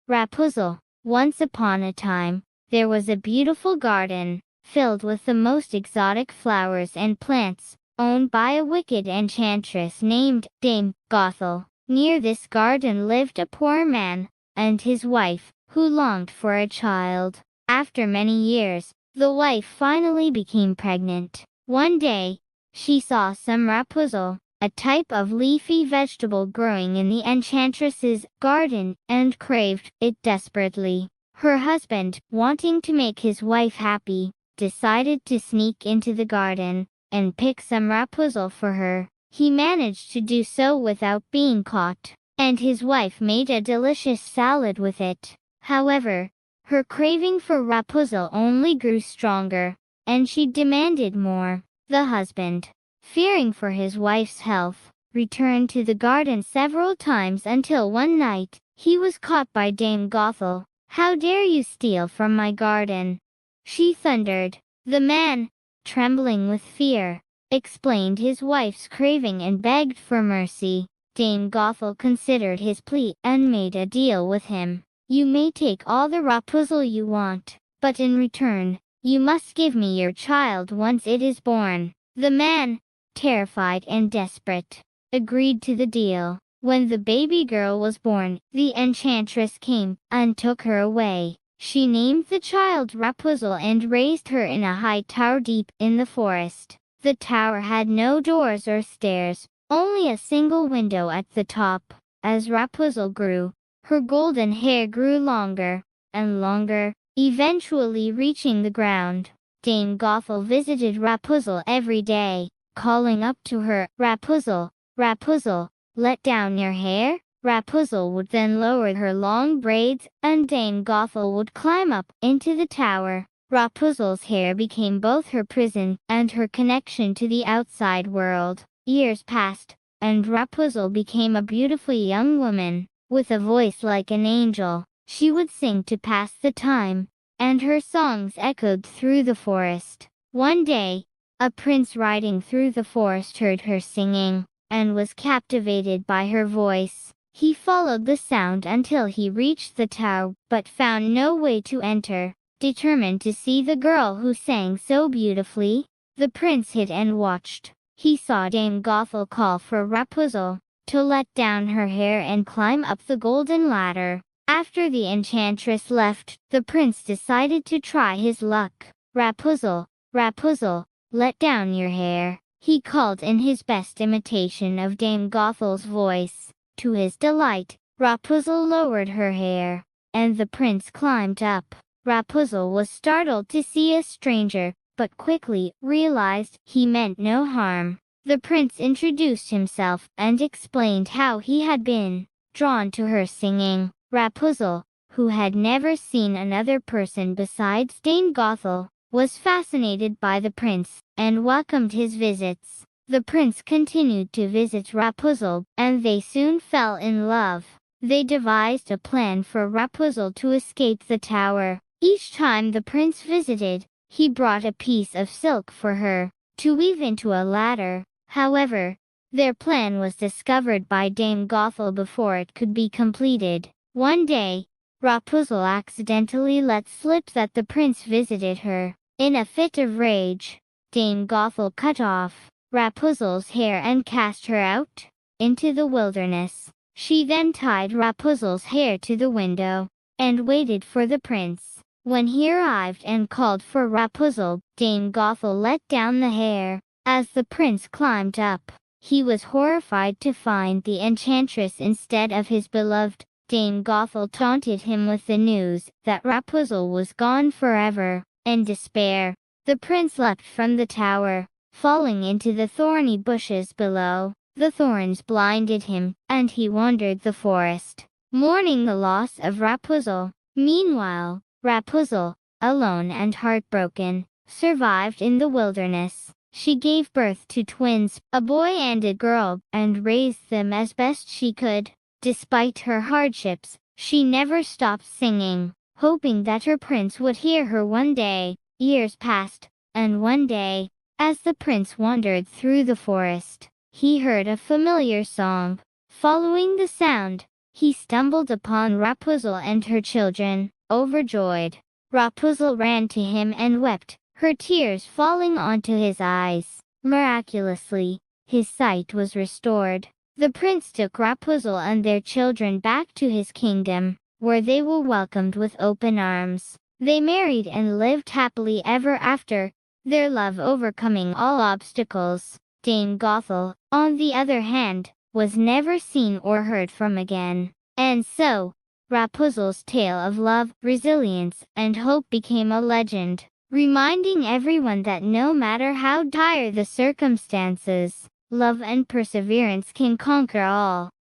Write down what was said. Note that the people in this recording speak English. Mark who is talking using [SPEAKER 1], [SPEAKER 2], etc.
[SPEAKER 1] Rapunzel. Once upon a time, there was a beautiful garden, filled with the most exotic flowers and plants, owned by a wicked enchantress named Dame Gothel. Near this garden lived a poor man and his wife, who longed for a child. After many years, the wife finally became pregnant. One day, she saw some Rapunzel, a type of leafy vegetable growing in the enchantress's garden, and craved it desperately. Her husband, wanting to make his wife happy, decided to sneak into the garden and pick some Rapunzel for her. He managed to do so without being caught, and his wife made a delicious salad with it. However, her craving for Rapunzel only grew stronger, and she demanded more. The husband, fearing for his wife's health, returned to the garden several times until one night, he was caught by Dame Gothel. "How dare you steal from my garden?" she thundered. The man, trembling with fear, explained his wife's craving and begged for mercy. Dame Gothel considered his plea and made a deal with him. "You may take all the Rapunzel you want, but in return, you must give me your child once it is born." The man, terrified and desperate, agreed to the deal. When the baby girl was born, the enchantress came and took her away. She named the child Rapunzel and raised her in a high tower deep in the forest. The tower had no doors or stairs, only a single window at the top. As Rapunzel grew, her golden hair grew longer and longer, eventually reaching the ground. Dame Gothel visited Rapunzel every day, calling up to her, "Rapunzel, Rapunzel, let down your hair." Rapunzel would then lower her long braids, and Dame Gothel would climb up into the tower. Rapunzel's hair became both her prison and her connection to the outside world. Years passed, and Rapunzel became a beautiful young woman, with a voice like an angel. She would sing to pass the time, and her songs echoed through the forest. One day, a prince riding through the forest heard her singing, and was captivated by her voice. He followed the sound until he reached the tower, but found no way to enter. Determined to see the girl who sang so beautifully, the prince hid and watched. He saw Dame Gothel call for Rapunzel to let down her hair and climb up the golden ladder. After the enchantress left, the prince decided to try his luck. "Rapunzel, Rapunzel, let down your hair," he called in his best imitation of Dame Gothel's voice. To his delight, Rapunzel lowered her hair, and the prince climbed up. Rapunzel was startled to see a stranger, but quickly realized he meant no harm. The prince introduced himself and explained how he had been drawn to her singing. Rapunzel, who had never seen another person besides Dame Gothel, was fascinated by the prince and welcomed his visits. The prince continued to visit Rapunzel, and they soon fell in love. They devised a plan for Rapunzel to escape the tower. Each time the prince visited, he brought a piece of silk for her to weave into a ladder. However, their plan was discovered by Dame Gothel before it could be completed. One day, Rapunzel accidentally let slip that the prince visited her. In a fit of rage, Dame Gothel cut off Rapunzel's hair and cast her out into the wilderness. She then tied Rapunzel's hair to the window and waited for the prince. When he arrived and called for Rapunzel, Dame Gothel let down the hair. As the prince climbed up, he was horrified to find the enchantress instead of his beloved. Dame Gothel taunted him with the news that Rapunzel was gone forever. In despair, the prince leapt from the tower, falling into the thorny bushes below. The thorns blinded him, and he wandered the forest, mourning the loss of Rapunzel. Meanwhile, Rapunzel, alone and heartbroken, survived in the wilderness. She gave birth to twins, a boy and a girl, and raised them as best she could. Despite her hardships, she never stopped singing, hoping that her prince would hear her one day. Years passed, and one day, as the prince wandered through the forest, he heard a familiar song. Following the sound, he stumbled upon Rapunzel and her children. Overjoyed, Rapunzel ran to him and wept, her tears falling onto his eyes. Miraculously, his sight was restored. The prince took Rapunzel and their children back to his kingdom, where they were welcomed with open arms. They married and lived happily ever after, their love overcoming all obstacles. Dame Gothel, on the other hand, was never seen or heard from again. And so, Rapunzel's tale of love, resilience, and hope became a legend, reminding everyone that no matter how dire the circumstances, love and perseverance can conquer all.